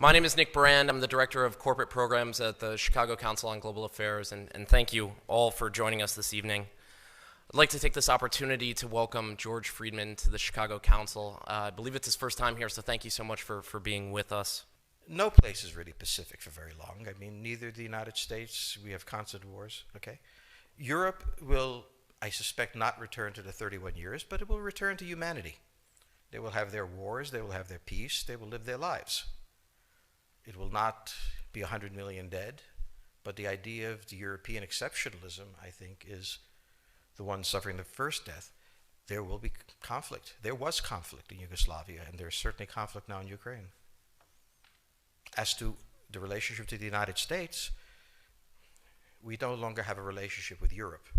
My name is Nick Brand. I'm the Director of Corporate Programs at the Chicago Council on Global Affairs, and thank you all for joining us this evening. I'd like to take this opportunity to welcome George Fridman to the Chicago Council. I believe it's his first time here, so thank you so much for being with us. No place is really pacific for very long. I mean, neither the United States, we have constant wars, okay? Europe will, I suspect, not return to the 31 years, but it will return to humanity. They will have their wars, they will have their peace, they will live their lives. It will not be 100 million dead, but the idea of the European exceptionalism, I think, is the one suffering the first death. There will be conflict. There was conflict in Yugoslavia, and there's certainly conflict now in Ukraine. As to the relationship to the United States, we no longer have a relationship with Europe.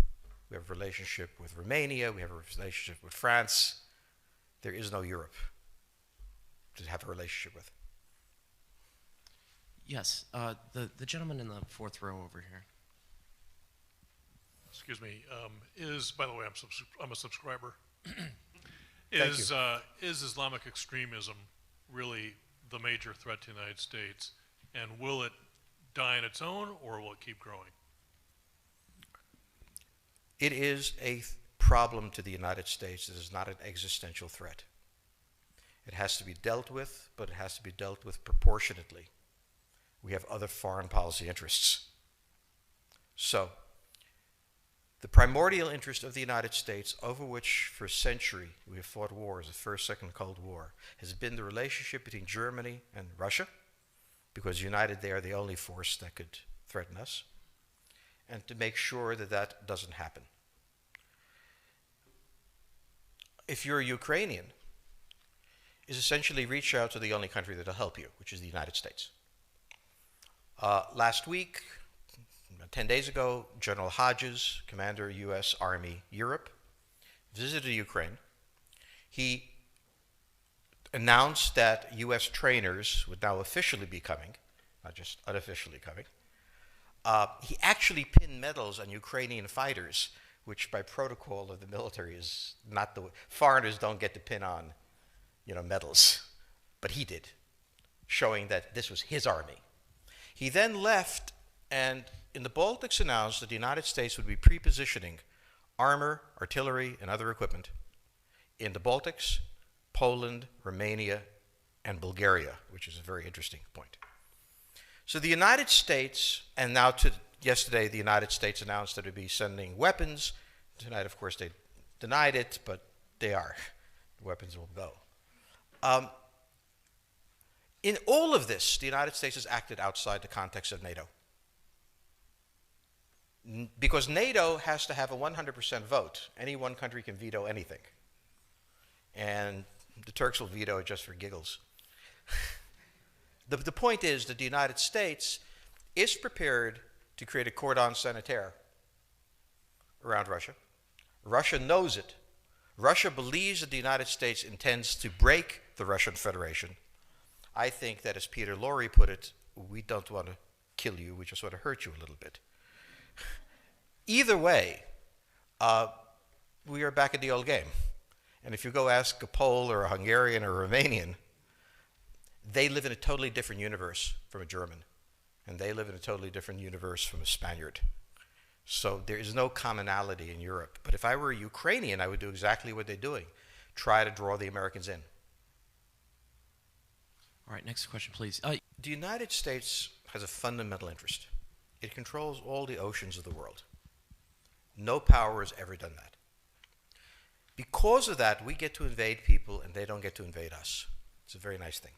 We have a relationship with Romania, we have a relationship with France. There is no Europe to have a relationship with. Yes, the gentleman in the fourth row over here. Excuse me. By the way, I'm a subscriber. Thank you. Is Islamic extremism really the major threat to the United States, and will it die on its own, or will it keep growing? It is a problem to the United States. It is not an existential threat. It has to be dealt with, but it has to be dealt with proportionately. We have other foreign policy interests. So, the primordial interest of the United States, over which for a century we have fought wars, the First, Second Cold War, has been the relationship between Germany and Russia, because united they are the only force that could threaten us, and to make sure that that doesn't happen. If you're a Ukrainian, is essentially reach out to the only country that will help you, which is the United States. Last week, 10 days ago, General Hodges, Commander U.S. Army Europe, visited Ukraine. He announced that U.S. trainers would now officially be coming, not just unofficially coming. He actually pinned medals on Ukrainian fighters, which by protocol of the military is not the way. Foreigners don't get to pin on, medals, but he did, showing that this was his army. He then left and in the Baltics announced that the United States would be pre-positioning armor, artillery, and other equipment in the Baltics, Poland, Romania, and Bulgaria, which is a very interesting point. So the United States, and now yesterday the United States announced that it would be sending weapons. Tonight, of course, they denied it, but they are. The weapons will go. In all of this, the United States has acted outside the context of NATO. Because NATO has to have a 100% vote. Any one country can veto anything. And the Turks will veto it just for giggles. The point is that the United States is prepared to create a cordon sanitaire around Russia. Russia knows it. Russia believes that the United States intends to break the Russian Federation. I think that, as Peter Lorre put it, we don't want to kill you, we just want to hurt you a little bit. Either way, we are back at the old game. And if you go ask a Pole or a Hungarian or a Romanian, they live in a totally different universe from a German. And they live in a totally different universe from a Spaniard. So there is no commonality in Europe. But if I were a Ukrainian, I would do exactly what they're doing. Try to draw the Americans in. All right, next question, please. The United States has a fundamental interest. It controls all the oceans of the world. No power has ever done that. Because of that, we get to invade people and they don't get to invade us. It's a very nice thing.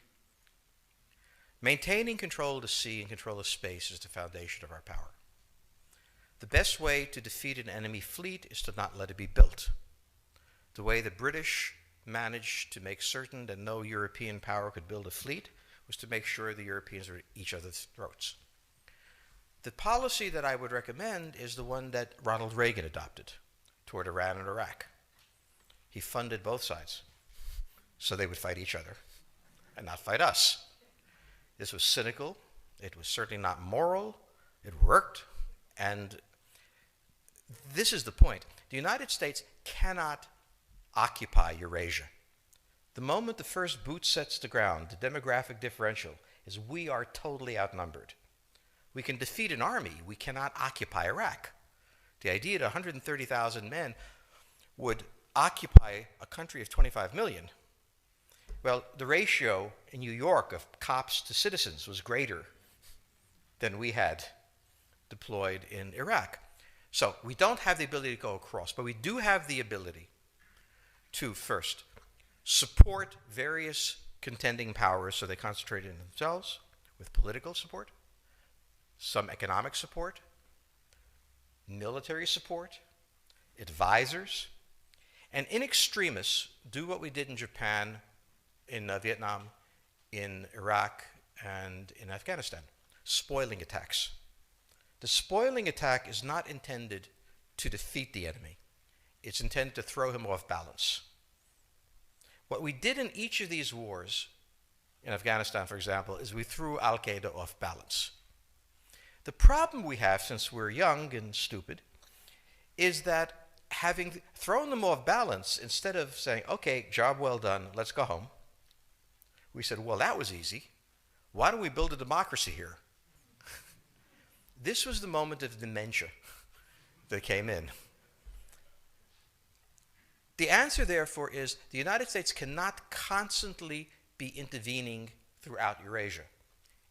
Maintaining control of the sea and control of space is the foundation of our power. The best way to defeat an enemy fleet is to not let it be built. The way the British managed to make certain that no European power could build a fleet was to make sure the Europeans were at each other's throats. The policy that I would recommend is the one that Ronald Reagan adopted toward Iran and Iraq. He funded both sides so they would fight each other and not fight us. This was cynical. It was certainly not moral. It worked. And this is the point. The United States cannot occupy Eurasia. The moment the first boot sets the ground, the demographic differential is we are totally outnumbered. We can defeat an army. We cannot occupy Iraq. The idea that 130,000 men would occupy a country of 25 million, well, the ratio in New York of cops to citizens was greater than we had deployed in Iraq. So we don't have the ability to go across, but we do have the ability to, first, support various contending powers so they concentrate in themselves with political support, some economic support, military support, advisors, and in extremis, do what we did in Japan, in Vietnam, in Iraq, and in Afghanistan, spoiling attacks. The spoiling attack is not intended to defeat the enemy. It's intended to throw him off balance. What we did in each of these wars, in Afghanistan, for example, is we threw Al-Qaeda off balance. The problem we have, since we're young and stupid, is that having thrown them off balance, instead of saying, okay, job well done, let's go home, we said, well, that was easy. Why don't we build a democracy here? This was the moment of dementia that came in. The answer, therefore, is the United States cannot constantly be intervening throughout Eurasia.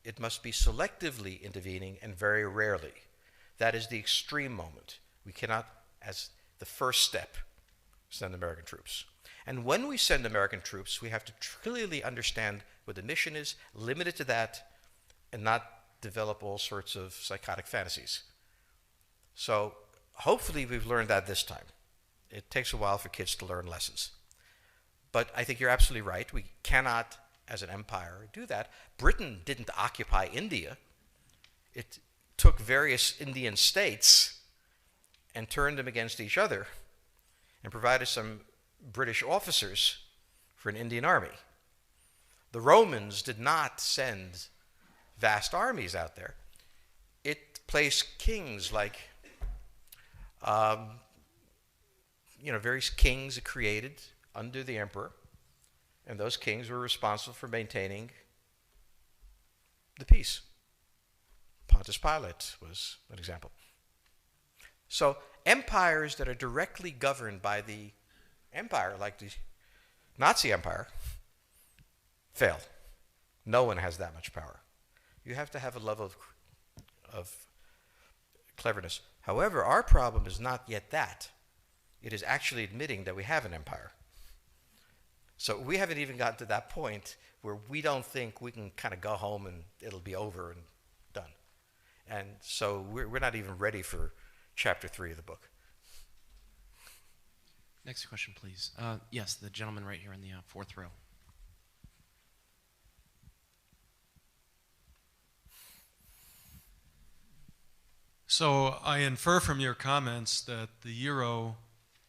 It must be selectively intervening and very rarely. That is the extreme moment. We cannot, as the first step, send American troops. And when we send American troops, we have to clearly understand what the mission is, limit it to that, and not develop all sorts of psychotic fantasies. So hopefully we've learned that this time. It takes a while for kids to learn lessons. But I think you're absolutely right. We cannot, as an empire, do that. Britain didn't occupy India. It took various Indian states and turned them against each other and provided some British officers for an Indian army. The Romans did not send vast armies out there. It placed kings like, various kings it created under the emperor, and those kings were responsible for maintaining the peace. Pontius Pilate was an example. So empires that are directly governed by the empire, like the Nazi Empire, fail. No one has that much power. You have to have a level of cleverness. However, our problem is not yet that. It is actually admitting that we have an empire. So we haven't even gotten to that point where we don't think we can kind of go home and it'll be over and done. And so we're not even ready for chapter 3 of the book. Next question, please. Yes, the gentleman right here in the fourth row. So I infer from your comments that the euro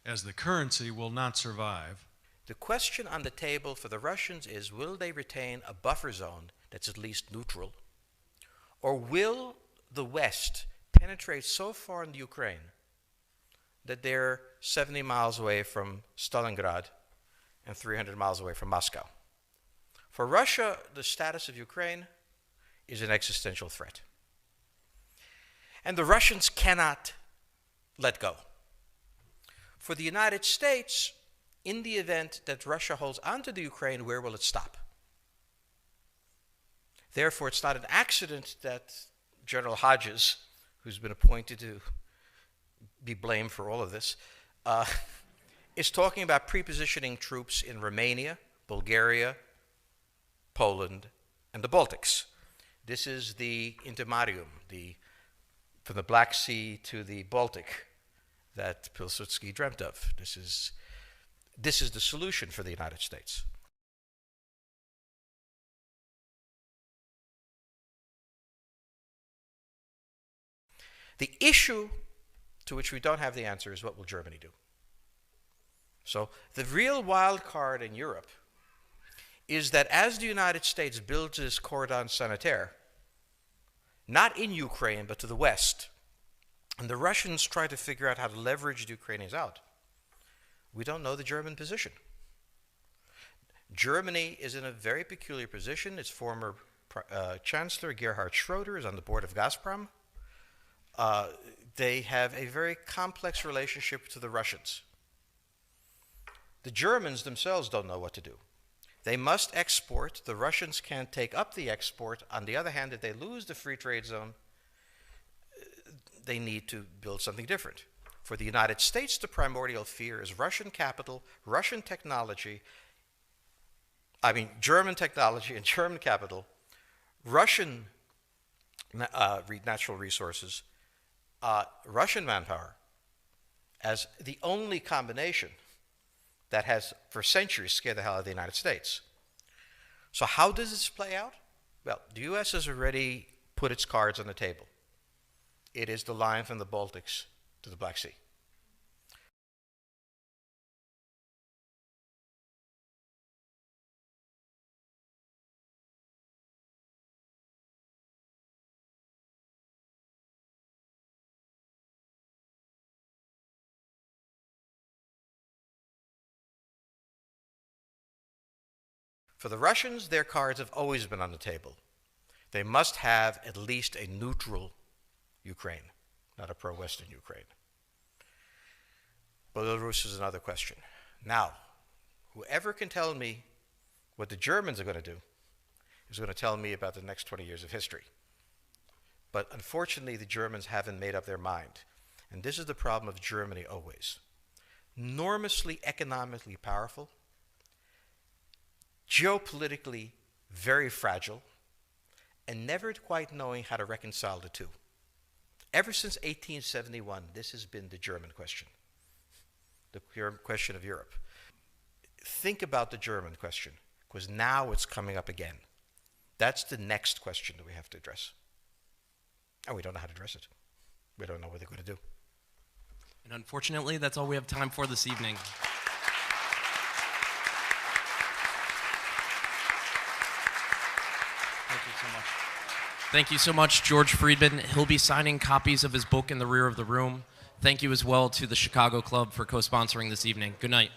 as the currency will not survive. The question on the table for the Russians is, will they retain a buffer zone that's at least neutral? Or will the West penetrate so far into Ukraine that they're 70 miles away from Stalingrad and 300 miles away from Moscow? For Russia, the status of Ukraine is an existential threat. And the Russians cannot let go. For the United States, in the event that Russia holds onto the Ukraine, where will it stop? Therefore, it's not an accident that General Hodges, who's been appointed to be blamed for all of this, is talking about prepositioning troops in Romania, Bulgaria, Poland, and the Baltics. This is the intermarium, from the Black Sea to the Baltic, that Pilsudski dreamt of. This is the solution for the United States. The issue to which we don't have the answer is, what will Germany do? So the real wild card in Europe is that as the United States builds this cordon sanitaire, not in Ukraine, but to the west, and the Russians try to figure out how to leverage the Ukrainians out, we don't know the German position. Germany is in a very peculiar position. Its former Chancellor Gerhard Schroeder is on the board of Gazprom. They have a very complex relationship to the Russians. The Germans themselves don't know what to do. They must export. The Russians can't take up the export. On the other hand, if they lose the free trade zone, they need to build something different. For the United States, the primordial fear is Russian capital, Russian technology, German technology and German capital, Russian natural resources, Russian manpower, as the only combination that has for centuries scared the hell out of the United States. So how does this play out? Well, the U.S. has already put its cards on the table. It is the line from the Baltics to the Black Sea. For the Russians, their cards have always been on the table. They must have at least a neutral Ukraine, not a pro-Western Ukraine. Belarus is another question. Now, whoever can tell me what the Germans are going to do is going to tell me about the next 20 years of history. But unfortunately, the Germans haven't made up their mind. And this is the problem of Germany always. Enormously economically powerful, geopolitically very fragile, and never quite knowing how to reconcile the two. Ever since 1871, this has been the German question, the question of Europe. Think about the German question, because now it's coming up again. That's the next question that we have to address. And we don't know how to address it. We don't know what they're going to do. And unfortunately, that's all we have time for this evening. Thank you so much, George Fridman. He'll be signing copies of his book in the rear of the room. Thank you as well to the Chicago Club for co-sponsoring this evening. Good night.